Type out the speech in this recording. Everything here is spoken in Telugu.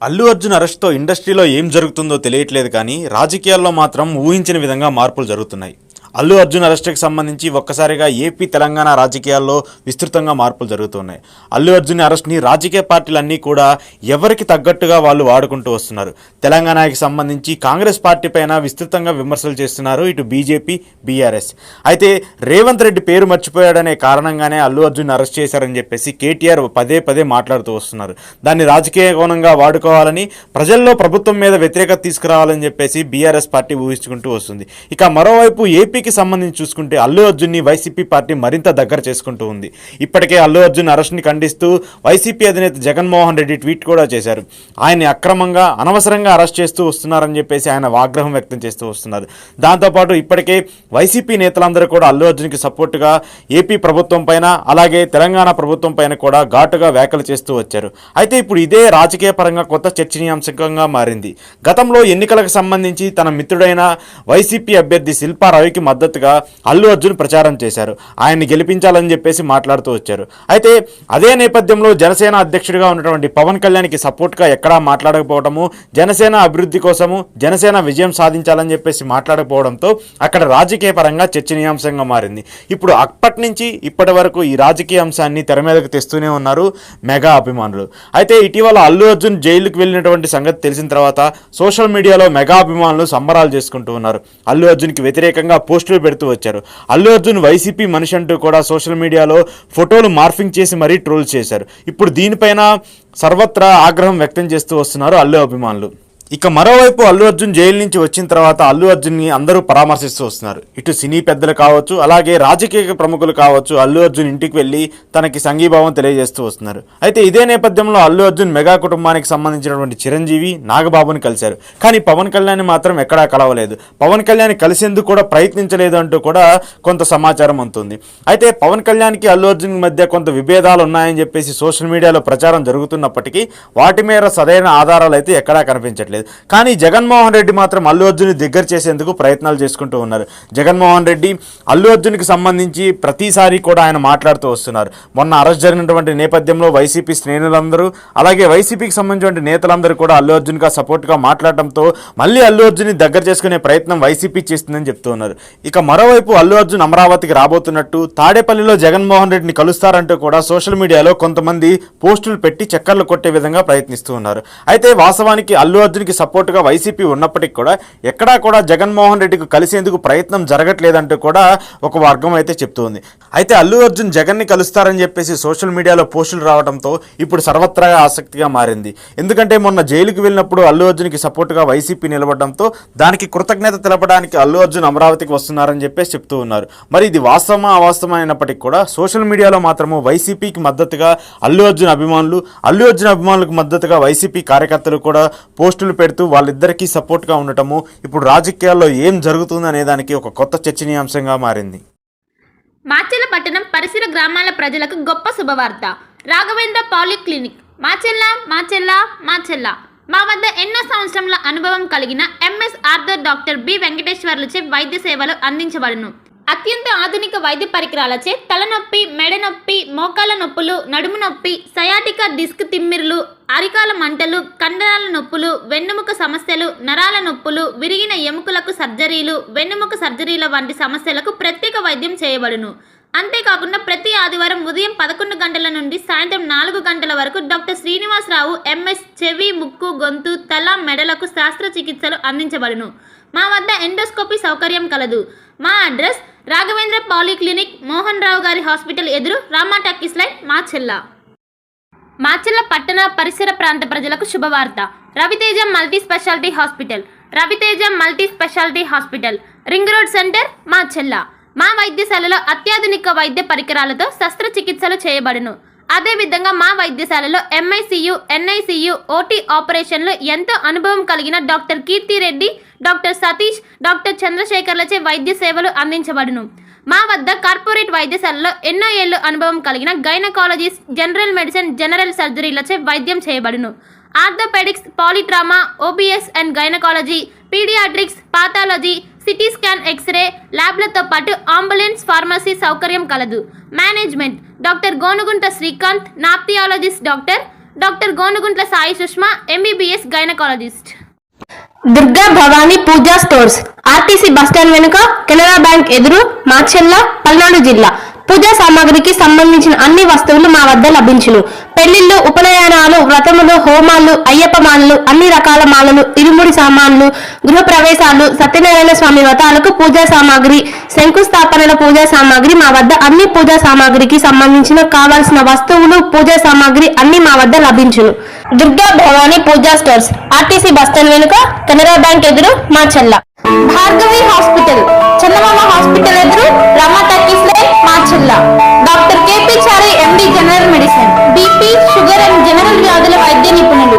అల్లు అర్జున్ అరెస్ట్తో ఇండస్ట్రీలో ఏం జరుగుతుందో తెలియట్లేదు, కానీ రాజకీయాల్లో మాత్రం ఊహించిన విధంగా మార్పులు జరుగుతున్నాయి. అల్లు అర్జున్ అరెస్ట్కి సంబంధించి ఒక్కసారిగా ఏపీ తెలంగాణ రాజకీయాల్లో విస్తృతంగా మార్పులు జరుగుతున్నాయి. అల్లు అర్జున్ అరెస్ట్ని రాజకీయ పార్టీలన్నీ కూడా ఎవరికి తగ్గట్టుగా వాళ్ళు వాడుకుంటూ వస్తున్నారు. తెలంగాణకి సంబంధించి కాంగ్రెస్ పార్టీ పైన విస్తృతంగా విమర్శలు చేస్తున్నారు ఇటు బీజేపీ, బీఆర్ఎస్. అయితే రేవంత్ రెడ్డి పేరు మర్చిపోయాడనే కారణంగానే అల్లు అర్జున్ అరెస్ట్ చేశారని చెప్పేసి కేటీఆర్ పదే పదే మాట్లాడుతూ వస్తున్నారు. దాన్ని రాజకీయ కోణంగా వాడుకోవాలని, ప్రజల్లో ప్రభుత్వం మీద వ్యతిరేకత తీసుకురావాలని చెప్పేసి బీఆర్ఎస్ పార్టీ ఊహించుకుంటూ వస్తుంది. ఇక మరోవైపు ఏపీకి సంబంధించి చూసుకుంటే అల్లు అర్జున్ని వైసీపీ పార్టీ మరింత దగ్గర చేసుకుంటూ ఉంది. ఇప్పటికే అల్లు అర్జున్ అరెస్ట్ని ఖండిస్తూ వైసీపీ అధినేత జగన్మోహన్ రెడ్డి ట్వీట్ కూడా చేశారు. ఆయన్ని అక్రమంగా, అనవసరంగా అరెస్ట్ చేస్తూ వస్తున్నారని చెప్పేసి ఆయన ఆగ్రహం వ్యక్తం చేస్తూ వస్తున్నారు. దాంతోపాటు ఇప్పటికే వైసీపీ నేతలందరూ కూడా అల్లు అర్జున్కి సపోర్టుగా ఏపీ ప్రభుత్వం పైన, అలాగే తెలంగాణ ప్రభుత్వం పైన కూడా ఘాటుగా వ్యాఖ్యలు చేస్తూ వచ్చారు. అయితే ఇప్పుడు ఇదే రాజకీయ పరంగా కొత్త చర్చనీయాంశంగా మారింది. గతంలో ఎన్నికలకు సంబంధించి తన మిత్రుడైన వైసీపీ అభ్యర్థి శిల్పా రవికి మద్దతుగా అల్లు అర్జున్ ప్రచారం చేశారు. ఆయన్ని గెలిపించాలని చెప్పేసి మాట్లాడుతూ వచ్చారు. అయితే అదే నేపథ్యంలో జనసేన అధ్యక్షుడిగా ఉన్నటువంటి పవన్ కళ్యాణ్కి సపోర్ట్గా ఎక్కడా మాట్లాడకపోవడము, జనసేన అభివృద్ధి కోసము, జనసేన విజయం సాధించాలని చెప్పేసి మాట్లాడకపోవడంతో అక్కడ రాజకీయ పరంగా చర్చనీయాంశంగా మారింది. ఇప్పుడు అప్పటి నుంచి ఇప్పటి వరకు ఈ రాజకీయ అంశాన్ని తెర మీదకు తెస్తూనే ఉన్నారు మెగా అభిమానులు. అయితే ఇటీవల అల్లు అర్జున్ జైలుకు వెళ్ళినటువంటి సంగతి తెలిసిన తర్వాత సోషల్ మీడియాలో మెగా అభిమానులు సంబరాలు చేసుకుంటూ ఉన్నారు. అల్లు అర్జున్కి వ్యతిరేకంగా పోస్టులు పెడుతూ వచ్చారు. అల్లు అర్జున్ వైసీపీ మనిషి అంటూ కూడా సోషల్ మీడియాలో ఫోటోలు మార్ఫింగ్ చేసి మరీ ట్రోల్ చేశారు. ఇప్పుడు దీనిపైన సర్వత్రా ఆగ్రహం వ్యక్తం చేస్తూ వస్తున్నారు అల్లు అభిమానులు. ఇక మరోవైపు అల్లు అర్జున్ జైలు నుంచి వచ్చిన తర్వాత అల్లు అర్జున్ని అందరూ పరామర్శిస్తూ వస్తున్నారు. ఇటు సినీ పెద్దలు కావచ్చు, అలాగే రాజకీయ ప్రముఖులు కావచ్చు, అల్లు అర్జున్ ఇంటికి వెళ్ళి తనకి సంఘీభావం తెలియజేస్తూ వస్తున్నారు. అయితే ఇదే నేపథ్యంలో అల్లు అర్జున్ మెగా కుటుంబానికి సంబంధించినటువంటి చిరంజీవి, నాగబాబుని కలిశారు. కానీ పవన్ కళ్యాణ్ మాత్రం ఎక్కడా కలవలేదు. పవన్ కళ్యాణ్ కలిసేందుకు కూడా ప్రయత్నించలేదు అంటూ కూడా కొంత సమాచారం అందుతుంది. అయితే పవన్ కళ్యాణ్కి అల్లు అర్జున్ మధ్య కొంత విభేదాలు ఉన్నాయని చెప్పేసి సోషల్ మీడియాలో ప్రచారం జరుగుతున్నప్పటికీ వాటి మీద సరైన ఆధారాలు అయితే ఎక్కడా కనిపించట్లేదు. కానీ జగన్మోహన్ రెడ్డి మాత్రం అల్లు అర్జున్ దగ్గర చేసేందుకు ప్రయత్నాలు చేసుకుంటూ ఉన్నారు. జగన్మోహన్ రెడ్డి అల్లు అర్జున్కి సంబంధించి ప్రతిసారి కూడా ఆయన మాట్లాడుతూ వస్తున్నారు. మొన్న అరెస్ట్ జరిగినటువంటి నేపథ్యంలో వైసీపీ శ్రేణులందరూ, అలాగే వైసీపీకి సంబంధించిన నేతలందరూ కూడా అల్లు అర్జున్గా సపోర్ట్గా మాట్లాడటంతో మళ్ళీ అల్లు అర్జున్ని దగ్గర చేసుకునే ప్రయత్నం వైసీపీ చేస్తుందని చెప్తూ ఉన్నారు. ఇక మరోవైపు అల్లు అర్జున్ అమరావతికి రాబోతున్నట్టు, తాడేపల్లిలో జగన్మోహన్ రెడ్డిని కలుస్తారంటూ కూడా సోషల్ మీడియాలో కొంతమంది పోస్టులు పెట్టి చక్కర్లు కొట్టే విధంగా ప్రయత్నిస్తూ ఉన్నారు. అయితే వాస్తవానికి అల్లు అర్జున్కి సపోర్టుగా వైసీపీ ఉన్నప్పటికీ కూడా ఎక్కడా కూడా జగన్మోహన్ రెడ్డికి కలిసేందుకు ప్రయత్నం జరగట్లేదంటూ కూడా ఒక వర్గం అయితే చెప్తుంది. అయితే అల్లు అర్జున్ జగన్ని కలుస్తారని చెప్పేసి సోషల్ మీడియాలో పోస్టులు రావడంతో ఇప్పుడు సర్వత్రా ఆసక్తిగా మారింది. ఎందుకంటే మొన్న జైలుకి వెళ్ళినప్పుడు అల్లు అర్జున్కి సపోర్టుగా వైసీపీ నిలబడడంతో దానికి కృతజ్ఞత తెలపడానికి అల్లు అర్జున్ అమరావతికి వస్తున్నారని చెప్పేసి చెప్తూ ఉన్నారు. మరి ఇది వాస్తవమా అవాస్తవం అయినప్పటికీ కూడా సోషల్ మీడియాలో మాత్రము వైసీపీకి మద్దతుగా అల్లు అర్జున్ అభిమానులు, అల్లు అర్జున్ అభిమానులకు మద్దతుగా వైసీపీ కార్యకర్తలు కూడా పోస్టులు పెడుతూ వాళ్ళిద్దరికీ సపోర్ట్గా ఉండటము ఇప్పుడు రాజకీయాల్లో ఏం జరుగుతుంది అనే దానికి ఒక కొత్త చర్చనీయాంశంగా మారింది. మాచెల్ల పట్టణం పరిసర గ్రామాల ప్రజలకు గొప్ప శుభవార్త. రాఘవేంద్ర పాలిక్లినిక్ మాచెల్ల మా వద్ద ఎన్నో సంవత్సరాల అనుభవం కలిగిన ఎంఎస్ ఆర్థర్ డాక్టర్ బి వెంకటేశ్వర్లచే వైద్య సేవలు అందించబడును. అత్యంత ఆధునిక వైద్య పరికరాలచే తలనొప్పి, మెడ నొప్పి, మోకాల నొప్పులు, నడుము నొప్పి, సయాటికా డిస్క్ తిమ్మిర్లు, అరికాల మంటలు, కండరాల నొప్పులు, వెన్నెముక సమస్యలు, నరాల నొప్పులు, విరిగిన ఎముకలకు సర్జరీలు, వెన్నెముక సర్జరీల వంటి సమస్యలకు ప్రత్యేక వైద్యం చేయబడును. అంతేకాకుండా ప్రతి ఆదివారం ఉదయం 11 గంటల నుండి సాయంత్రం 4 గంటల వరకు డాక్టర్ శ్రీనివాసరావు ఎంఎస్ చెవి, ముక్కు, గొంతు, తల, మెడలకు శస్త్రచికిత్సలు అందించబడును. మా వద్ద ఎండోస్కోపీ సౌకర్యం కలదు. మా అడ్రస్ రాఘవేంద్ర పాలిక్లినిక్, మోహన్ రావు గారి హాస్పిటల్ ఎదురు, రామా టాకీస్ లైన్, మాచెల్ల పట్టణ పరిసర ప్రాంత ప్రజలకు శుభవార్త. Raviteja multi specialty hospital, ring road centre, Macherla. మా వైద్యశాలలో అత్యాధునిక వైద్య పరికరాలతో శస్త్రచికిత్సలు చేయబడును. అదేవిధంగా మా వైద్యశాలలో ఎంఐసియు, ఎన్ఐసియు, ఓటీ ఆపరేషన్లు ఎంతో అనుభవం కలిగిన doctor Keerthireddy, doctor Satish, doctor చంద్రశేఖర్లచే వైద్య సేవలు అందించబడును. మా వద్ద కార్పొరేట్ వైద్యశాలలో ఎన్నో ఏళ్ళు అనుభవం కలిగిన గైనకాలజిస్ట్, జనరల్ మెడిసిన్, జనరల్ సర్జరీలచే వైద్యం చేయబడును. Orthopaedics, polytrauma, OBS and gynaecology, paediatrics, pathology, CT scan, X-ray ల్యాబ్లతో పాటు అంబులెన్స్, ఫార్మసీ సౌకర్యం కలదు. Management doctor Gonugunta Srikanth, ophthalmologist doctor doctor Gonuguntla Sai Sushma MBBS gynaecologist. Durga Bhavani puja stores, RTC bus stand వెనుక, కెనరా బ్యాంక్ ఎదురు, మాచెల్ల, పల్నాడు జిల్లా. పూజా సామాగ్రికి సంబంధించిన అన్ని వస్తువులు మా వద్ద లభించును. పెళ్లిళ్లు, ఉపనయనాలు, వ్రతములు, హోమాలు, అయ్యప్ప మాలలు, అన్ని రకాల మాలలు, ఇరుముడి సామాన్లు, గృహ ప్రవేశాలు, సత్యనారాయణ స్వామి వ్రతాలకు పూజా సామాగ్రి, శంకుస్థాపనల పూజా సామాగ్రి మా వద్ద అన్ని పూజా సామాగ్రికి సంబంధించిన కావాల్సిన వస్తువులు, పూజా సామాగ్రి అన్ని మా వద్ద లభించును. Durga Bhavani puja stores, RTC bus stand వెనుక, కెనరా బ్యాంక్ ఎదురు, మాచెల్ల. భార్గవి హాస్పిటల్, చందమామ హాస్పిటల్ ఎదురు, Rama talkies line, Macherla. Doctor KP Chari MD general medicine, BP, sugar and general వ్యాధుల వైద్య నిపుణులు.